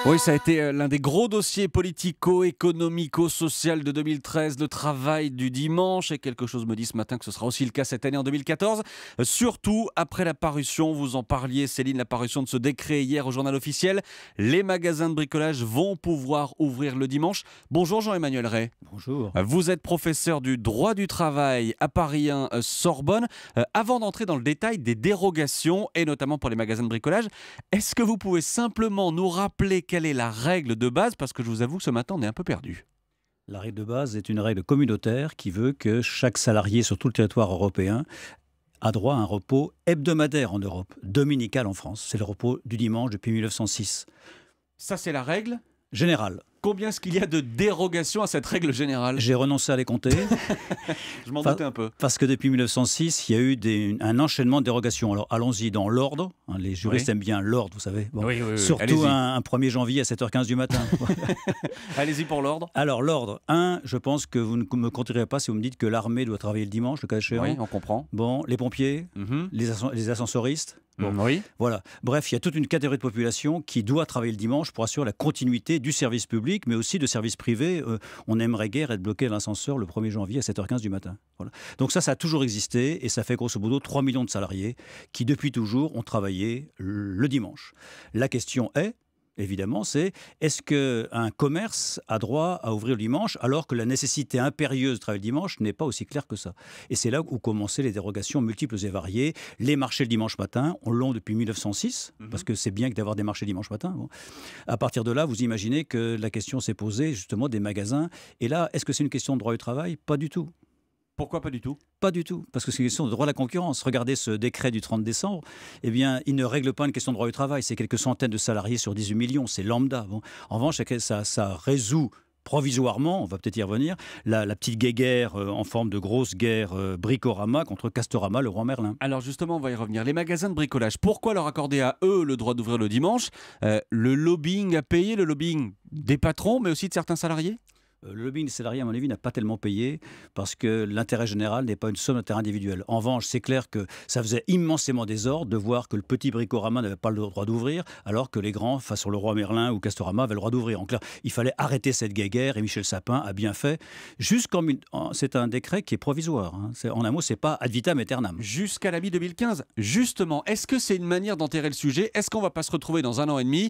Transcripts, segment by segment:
Oui, ça a été l'un des gros dossiers politico-économico-social de 2013, le travail du dimanche. Et quelque chose me dit ce matin que ce sera aussi le cas cette année en 2014. Surtout après la parution, vous en parliez Céline, la parution de ce décret hier au journal officiel. Les magasins de bricolage vont pouvoir ouvrir le dimanche. Bonjour Jean-Emmanuel Ray. Bonjour. Vous êtes professeur du droit du travail à Paris 1 Sorbonne. Avant d'entrer dans le détail des dérogations, et notamment pour les magasins de bricolage, est-ce que vous pouvez simplement nous rappeler quelle est la règle de base? Parce que je vous avoue que ce matin, on est un peu perdu. La règle de base est une règle communautaire qui veut que chaque salarié sur tout le territoire européen a droit à un repos hebdomadaire en Europe, dominical en France. C'est le repos du dimanche depuis 1906. Ça, c'est la règle. Général. Combien est-ce qu'il y a de dérogations à cette règle générale? J'ai renoncé à les compter. Je m'en doutais un peu. Parce que depuis 1906, il y a eu un enchaînement de dérogations. Alors allons-y dans l'ordre. Les juristes aiment bien l'ordre, vous savez. Bon. Oui. Surtout un 1er janvier à 7h15 du matin. Allez-y pour l'ordre. Alors l'ordre, je pense que vous ne me contrerez pas si vous me dites que l'armée doit travailler le dimanche, le cas échéant. Oui, on comprend. Bon, les pompiers, les ascensoristes. Bon, oui. Voilà. Bref, il y a toute une catégorie de population qui doit travailler le dimanche pour assurer la continuité du service public, mais aussi de services privés. On aimerait guère être bloqué à l'ascenseur le 1er janvier à 7h15 du matin. Voilà. Donc ça a toujours existé et ça fait grosso modo 3 millions de salariés qui, depuis toujours, ont travaillé le dimanche. La question est, évidemment, c'est est-ce qu'un commerce a droit à ouvrir le dimanche alors que la nécessité impérieuse de travailler le dimanche n'est pas aussi claire que ça? Et c'est là où commençaient les dérogations multiples et variées. Les marchés le dimanche matin, on l'ont depuis 1906, parce que c'est bien que d'avoir des marchés dimanche matin. Bon. À partir de là, vous imaginez que la question s'est posée justement des magasins. Et là, est-ce que c'est une question de droit du travail? Pas du tout. Pourquoi pas du tout? Pas du tout, parce que c'est une question de droit de la concurrence. Regardez ce décret du 30 décembre, eh bien, il ne règle pas une question de droit du travail. C'est quelques centaines de salariés sur 18 millions, c'est lambda. Bon. En revanche, ça résout provisoirement, on va peut-être y revenir, la petite guéguerre en forme de grosse guerre Bricorama contre Castorama, le roi Merlin. Alors justement, on va y revenir. Les magasins de bricolage, pourquoi leur accorder à eux le droit d'ouvrir le dimanche? Le lobbying a payé, le lobbying des patrons, mais aussi de certains salariés? Le lobbying des salariés, à mon avis, n'a pas tellement payé parce que l'intérêt général n'est pas une somme d'intérêt individuel. En revanche, c'est clair que ça faisait immensément désordre de voir que le petit Bricorama n'avait pas le droit d'ouvrir alors que les grands, face sur le roi Merlin ou Castorama, avaient le droit d'ouvrir. Donc là, il fallait arrêter cette guéguerre et Michel Sapin a bien fait. C'est un décret qui est provisoire. En un mot, c'est pas ad vitam aeternam. Jusqu'à la mi-2015. Justement, est-ce que c'est une manière d'enterrer le sujet? Est-ce qu'on va pas se retrouver dans 1 an et demi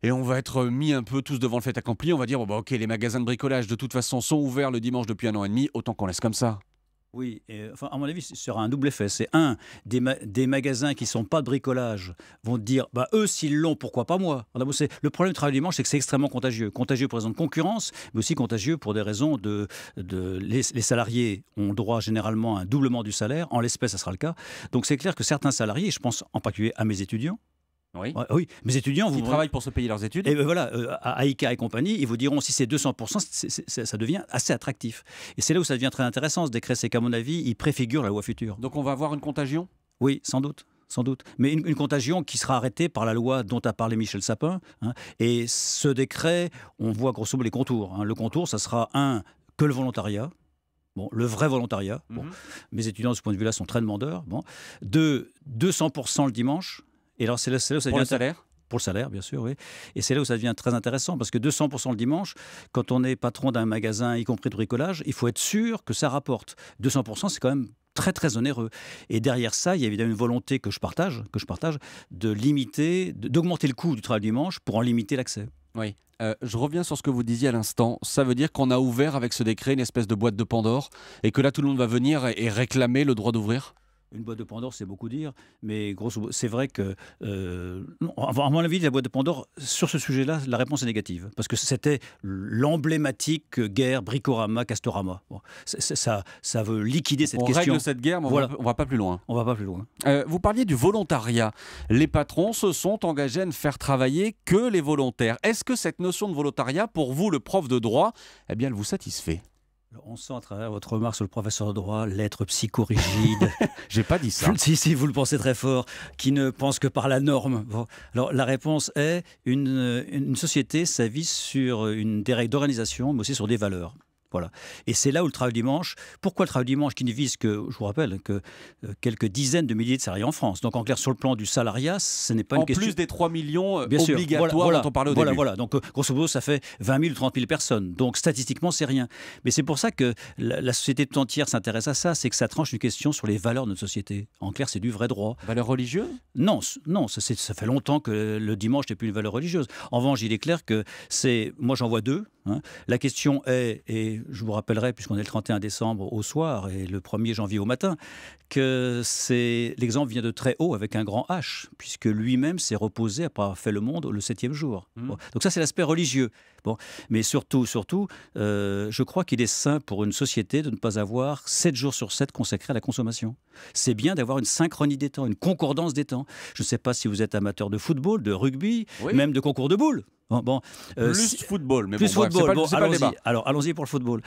et on va être mis un peu tous devant le fait accompli? On va dire, ok, les magasins de bricolage de toute façon sont ouverts le dimanche depuis 1 an et demi, autant qu'on laisse comme ça. Oui, à mon avis, ce sera un double effet. C'est des magasins qui ne sont pas de bricolage vont dire, eux, s'ils l'ont, pourquoi pas moi? Le problème du travail du dimanche, c'est que c'est extrêmement contagieux. Contagieux pour des raisons de concurrence, mais aussi contagieux pour des raisons les salariés ont droit généralement à un doublement du salaire. En l'espèce, ça sera le cas. Donc c'est clair que certains salariés, je pense en particulier à mes étudiants, oui, mes étudiants, qui travaillent pour se payer leurs études. Et voilà, à ICA et compagnie, ils vous diront si c'est 200%, ça devient assez attractif. Et c'est là où ça devient très intéressant ce décret, c'est qu'à mon avis, il préfigure la loi future. Donc on va avoir une contagion? Oui, sans doute. Sans doute. Mais une contagion qui sera arrêtée par la loi dont a parlé Michel Sapin. Et ce décret, on voit grosso modo les contours. Le contour, ça sera que le volontariat. Bon, le vrai volontariat. Bon, mes étudiants de ce point de vue-là sont très demandeurs. Bon. 200% le dimanche. Et alors, c'est là où ça devient... Pour le salaire? Pour le salaire, bien sûr, oui. Et c'est là où ça devient très intéressant, parce que 200% le dimanche, quand on est patron d'un magasin, y compris de bricolage, il faut être sûr que ça rapporte. 200%, c'est quand même très, très onéreux. Et derrière ça, il y a évidemment une volonté que je partage, d'augmenter le coût du travail du dimanche pour en limiter l'accès. Oui. Je reviens sur ce que vous disiez à l'instant. Ça veut dire qu'on a ouvert avec ce décret une espèce de boîte de Pandore et que là, tout le monde va venir et réclamer le droit d'ouvrir? Une boîte de Pandore, c'est beaucoup dire, mais grosso modo, c'est vrai que, à mon avis, la boîte de Pandore, sur ce sujet-là, la réponse est négative. Parce que c'était l'emblématique guerre Bricorama-Castorama. Bon, ça veut liquider cette question. On règle cette guerre, mais voilà. on va pas plus loin. On va pas plus loin. Vous parliez du volontariat. Les patrons se sont engagés à ne faire travailler que les volontaires. Est-ce que cette notion de volontariat, pour vous, le prof de droit, eh bien, elle vous satisfait? On sent à travers votre remarque sur le professeur de droit l'être psychorigide. J'ai pas dit ça. Si, vous le pensez très fort, qui ne pense que par la norme. Bon. Alors la réponse est une société s'avise sur des règles d'organisation, mais aussi sur des valeurs. Voilà. Et c'est là où le travail du dimanche, pourquoi le travail du dimanche qui ne vise que, je vous rappelle, que quelques dizaines de milliers de salariés en France. Donc en clair, sur le plan du salariat, ce n'est pas une question... En plus des 3 millions Bien sûr, obligatoires dont on parlait au début. Voilà. Donc grosso modo, ça fait 20 000 ou 30 000 personnes. Donc statistiquement, c'est rien. Mais c'est pour ça que la société tout entière s'intéresse à ça, c'est que ça tranche une question sur les valeurs de notre société. En clair, c'est du vrai droit. Valeurs religieuses ? Non, ça fait longtemps que le dimanche n'est plus une valeur religieuse. En revanche, il est clair que moi j'en vois deux. La question est, et je vous rappellerai, puisqu'on est le 31 décembre au soir et le 1er janvier au matin, que l'exemple vient de très haut avec un grand H, puisque lui-même s'est reposé après avoir fait le monde le 7e jour. Bon. Donc ça, c'est l'aspect religieux. Bon. Mais surtout, je crois qu'il est sain pour une société de ne pas avoir 7 jours sur 7 consacrés à la consommation. C'est bien d'avoir une synchronie des temps, une concordance des temps. Je ne sais pas si vous êtes amateur de football, de rugby, même de concours de boules. Plus football, mais plus bon, football. c'est pas le débat. Alors, allons-y pour le football.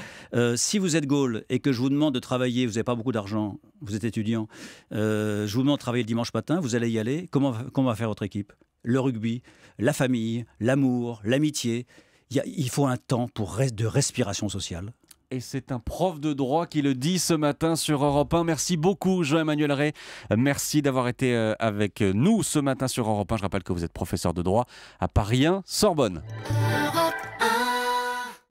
Si vous êtes Gaulle et que je vous demande de travailler, vous n'avez pas beaucoup d'argent, vous êtes étudiant, je vous demande de travailler le dimanche matin, vous allez y aller, comment va faire votre équipe? Le rugby, la famille, l'amour, l'amitié. Il faut un temps de respiration sociale. Et c'est un prof de droit qui le dit ce matin sur Europe 1. Merci beaucoup Jean-Emmanuel Ray. Merci d'avoir été avec nous ce matin sur Europe 1. Je rappelle que vous êtes professeur de droit à Paris 1 Sorbonne.